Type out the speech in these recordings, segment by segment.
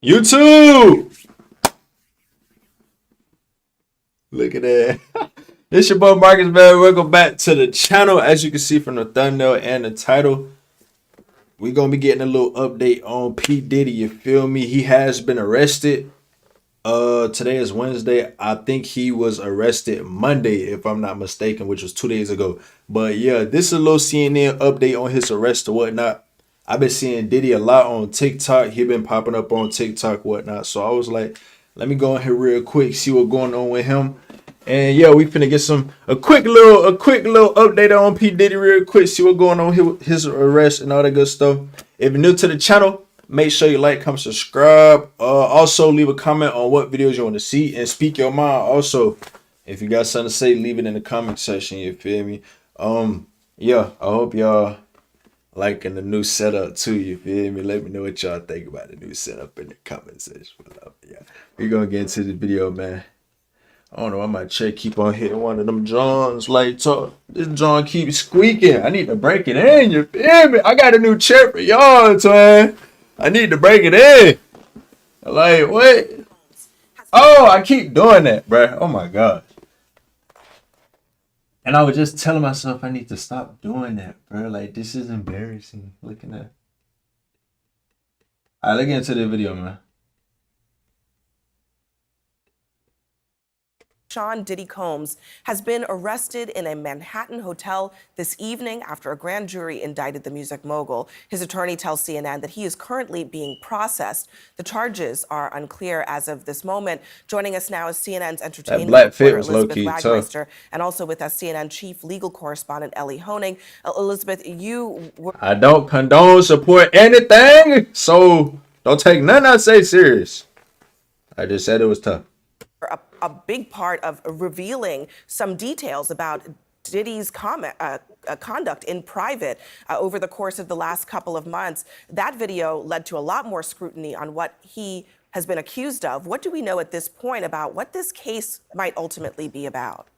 YouTube! Look at that. This your boy Marcus, man. Welcome back to the channel. As you can see from the thumbnail and the title, we're going to be getting a little update on P. Diddy. You feel me? He has been arrested. Today is Wednesday. I think he was arrested Monday, if I'm not mistaken, which was 2 days ago. But yeah, this is a little CNN update on his arrest or whatnot. I've been seeing Diddy a lot on TikTok. He been popping up on TikTok, whatnot. So I was like, let me go in here real quick, see what's going on with him. And yeah, we finna get a quick little update on P. Diddy real quick, see what's going on with his arrest and all that good stuff. If you're new to the channel, make sure you like, comment, subscribe. Also leave a comment on what videos you want to see and speak your mind. Also, if you got something to say, leave it in the comment section. You feel me? Yeah, I hope y'all liking the new setup too. You feel me? Let me know what y'all think about the new setup in the comment section. Yeah, we're gonna get into the video, man. I don't know, I might keep on hitting one of them Johns. Like, this John keeps squeaking. I need to break it in, you feel me? I got a new chair for y'all, man. I need to break it in. Like, what? Oh, I keep doing that, bro. Oh, my God. And I was just telling myself I need to stop doing that, bro. Like, this is embarrassing. Looking at. All right, let's get into the video, man. Sean Diddy Combs has been arrested in a Manhattan hotel this evening after a grand jury indicted the music mogul. His attorney tells CNN that he is currently being processed. The charges are unclear as of this moment. Joining us now is CNN's entertainment reporter Elizabeth Wagmeister, and also with us CNN chief legal correspondent Ellie Honing. Elizabeth, you were... I don't condone, support anything, so don't take nothing I say serious. I just said it was tough. A big part of revealing some details about Diddy's conduct in private over the course of the last couple of months. That video led to a lot more scrutiny on what he has been accused of. What do we know at this point about what this case might ultimately be about?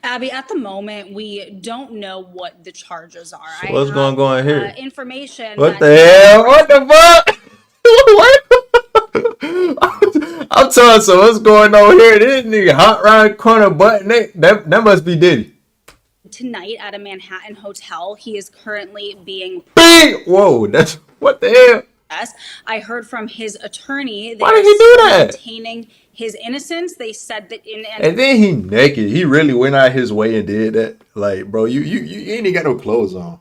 Abby, at the moment, we don't know what the charges are. So what's going on here? Information. What the hell? What the fuck? What? I'm telling you, so what's going on here? This nigga hot round corner butt neck. That must be Diddy. Tonight at a Manhattan hotel, he is currently being. Whoa, that's what the hell? I heard from his attorney. Why did he do that? Maintaining his innocence. They said that and then he naked. He really went out his way and did that. Like, bro, you ain't even got no clothes on.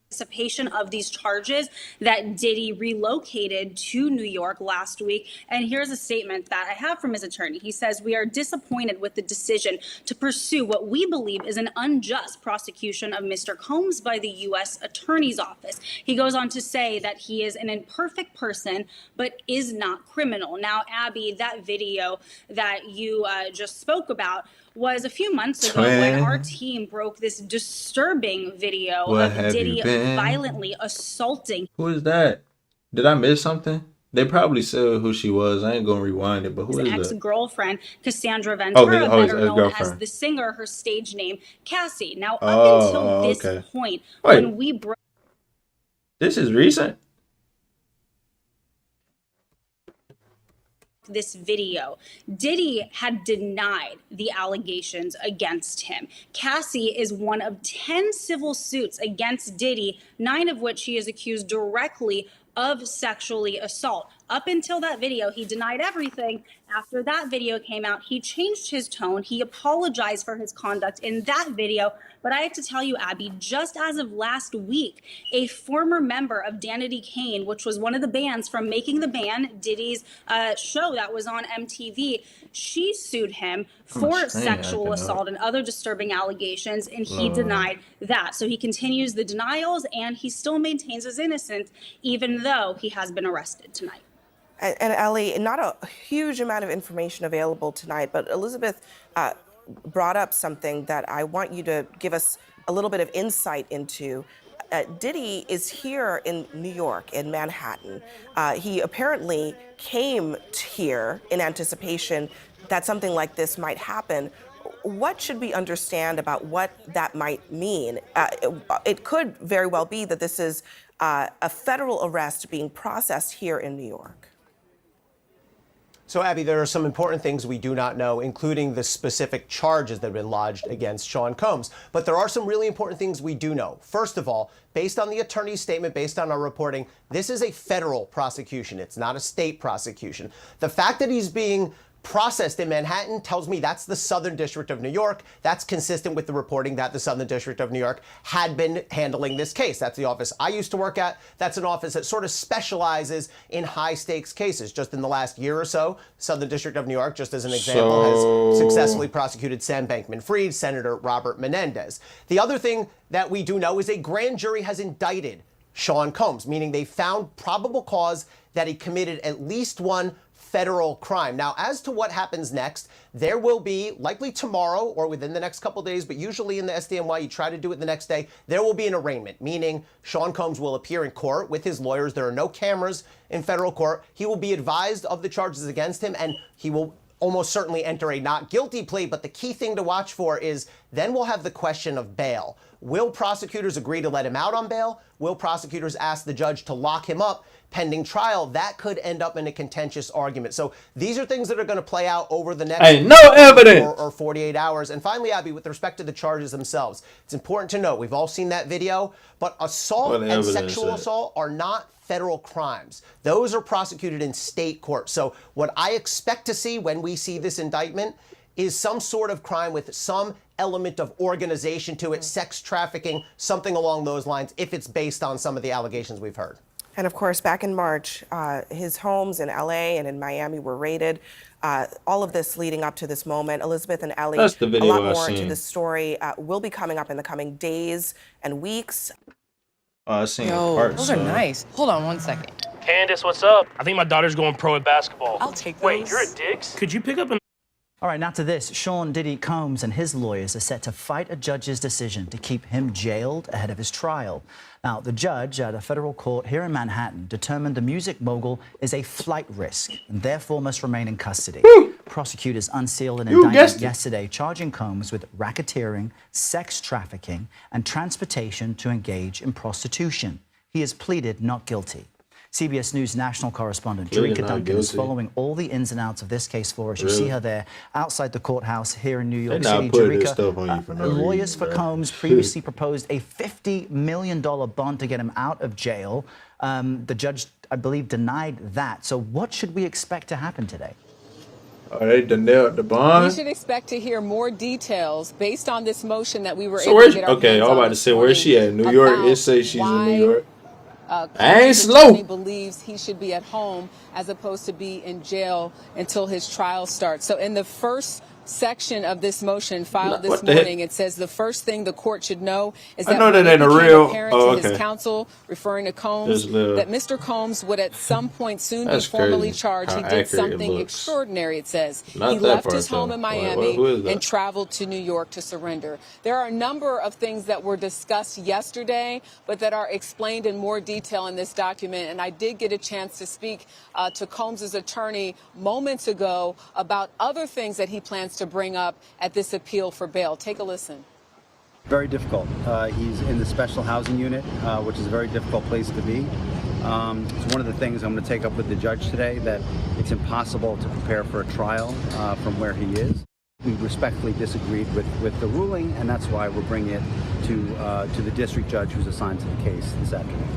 Anticipation of these charges that Diddy relocated to New York last week. And here's a statement that I have from his attorney. He says, "We are disappointed with the decision to pursue what we believe is an unjust prosecution of Mr. Combs by the U.S. Attorney's Office." He goes on to say that he is an imperfect person, but is not criminal. Now, Abby, that video that you just spoke about was a few months ago when our team broke this disturbing video of Diddy violently assaulting. Who is that? Did I miss something? They probably said who she was. I ain't gonna rewind it, but who is that? His ex-girlfriend, Cassandra Ventura, better known as the singer, her stage name, Cassie. Now, up until this point, when we broke... This is recent? This video, Diddy had denied the allegations against him. Cassie is one of 10 civil suits against Diddy, 9 of which he is accused directly of sexually assault. Up until that video, he denied everything. After that video came out, he changed his tone. He apologized for his conduct in that video. But I have to tell you, Abby, just as of last week, a former member of Danity Kane, which was one of the bands from Making the Band, Diddy's show that was on MTV, she sued him for sexual assault and other disturbing allegations, and he denied that. So he continues the denials, and he still maintains his innocence, even though he has been arrested tonight. And Ellie, not a huge amount of information available tonight, but Elizabeth brought up something that I want you to give us a little bit of insight into. Diddy is here in New York, in Manhattan. He apparently came here in anticipation that something like this might happen. What should we understand about what that might mean? It could very well be that this is a federal arrest being processed here in New York? So, Abby, there are some important things we do not know, including the specific charges that have been lodged against Sean Combs. But there are some really important things we do know. First of all, based on the attorney's statement, based on our reporting, this is a federal prosecution. It's not a state prosecution. The fact that he's being processed in Manhattan tells me that's the Southern District of New York. That's consistent with the reporting that the Southern District of New York had been handling this case. That's the office I used to work at. That's an office that sort of specializes in high stakes cases. Just in the last year or so, Southern District of New York, just as an example, has successfully prosecuted Sam Bankman-Fried, Senator Robert Menendez. The other thing that we do know is a grand jury has indicted Sean Combs, meaning they found probable cause that he committed at least one federal crime. Now, as to what happens next, there will be, likely tomorrow or within the next couple days, but usually in the SDNY, you try to do it the next day, there will be an arraignment, meaning Sean Combs will appear in court with his lawyers. There are no cameras in federal court. He will be advised of the charges against him, and he will almost certainly enter a not guilty plea. But the key thing to watch for is then we'll have the question of bail. Will prosecutors agree to let him out on bail? Will prosecutors ask the judge to lock him up pending trial? That could end up in a contentious argument. So these are things that are going to play out over the next Ain't no evidence or 48 hours. And finally, Abby, with respect to the charges themselves, it's important to note, we've all seen that video, but assault and sexual assault are not federal crimes. Those are prosecuted in state court. So what I expect to see when we see this indictment is some sort of crime with some element of organization to it, sex trafficking, something along those lines, if it's based on some of the allegations we've heard. And of course, back in March, his homes in LA and in Miami were raided. All of this leading up to this moment. Elizabeth and Ellie, That's the video a lot I more seen. to this story will be coming up in the coming days and weeks. I seen Yo, parts. those are nice. Hold on one second. Candace, what's up? I think my daughter's going pro at basketball. I'll take Wait, those. you're at Dick's? Could you pick up an... All right, now to this. Sean Diddy Combs and his lawyers are set to fight a judge's decision to keep him jailed ahead of his trial. Now, the judge at a federal court here in Manhattan determined the music mogul is a flight risk and therefore must remain in custody. Prosecutors unsealed an indictment yesterday charging Combs with racketeering, sex trafficking, and transportation to engage in prostitution. He has pleaded not guilty. CBS News national correspondent Jerika Duncan is following all the ins and outs of this case for us. You see her there outside the courthouse here in New York City. Jerika, lawyers for Combs previously proposed a $50 million bond to get him out of jail. The judge, I believe, denied that. So what should we expect to happen today? Oh, they denied the bond? We should expect to hear more details based on this motion that we were so able to get our okay, hands I'm on about to say, where's she at? New York? It says she's in New York. I ain't slow. He believes he should be at home as opposed to be in jail until his trial starts. So in the first section of this motion filed this morning, it says the first thing the court should know is that that ain't a real to his counsel, referring to Combs, that Mr. Combs would at some point soon be formally charged. He did something extraordinary, it says. He left his home in Miami and traveled to New York to surrender. There are a number of things that were discussed yesterday, but that are explained in more detail in this document. And I did get a chance to speak to Combs' attorney moments ago about other things that he plans to bring up at this appeal for bail. Take a listen. Very difficult. He's in the special housing unit, which is a very difficult place to be. It's one of the things I'm going to take up with the judge today, that it's impossible to prepare for a trial from where he is. We respectfully disagreed with the ruling, and that's why we're bringing it to the district judge who's assigned to the case this afternoon.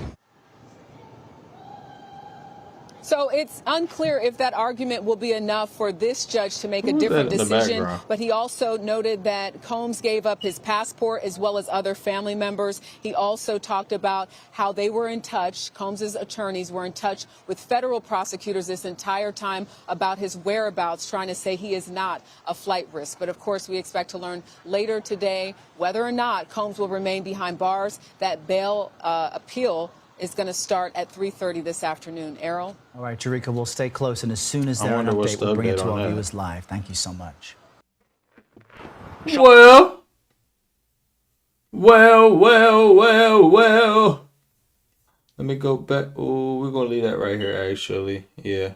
So it's unclear if that argument will be enough for this judge to make a different decision. But he also noted that Combs gave up his passport as well as other family members. He also talked about how they were in touch. Combs' attorneys were in touch with federal prosecutors this entire time about his whereabouts, trying to say he is not a flight risk. But of course, we expect to learn later today whether or not Combs will remain behind bars. That bail appeal is going to start at 3:30 this afternoon. Errol? All right, Jerika, we'll stay close, and as soon as there's an update, we'll bring it to our viewers live. Thank you so much. Well. Let me go back. Oh, we're going to leave that right here, actually. Yeah.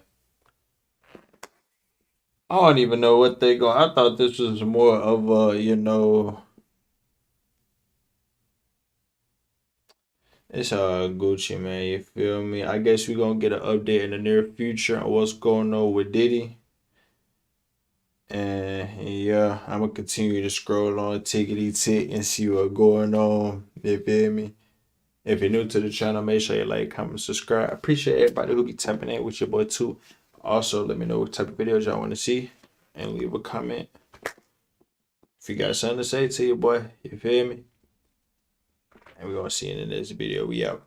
I don't even know what they go. I thought this was more of a, It's all Gucci, man. You feel me? I guess we're gonna get an update in the near future on what's going on with Diddy. And yeah, I'm gonna continue to scroll on tickety tick and see what's going on. You feel me? If you're new to the channel, make sure you like, comment, subscribe. I appreciate everybody who be tapping in with your boy too. Also, let me know what type of videos y'all want to see and leave a comment. If you got something to say to your boy, you feel me? And we're gonna see you in the next video. We out.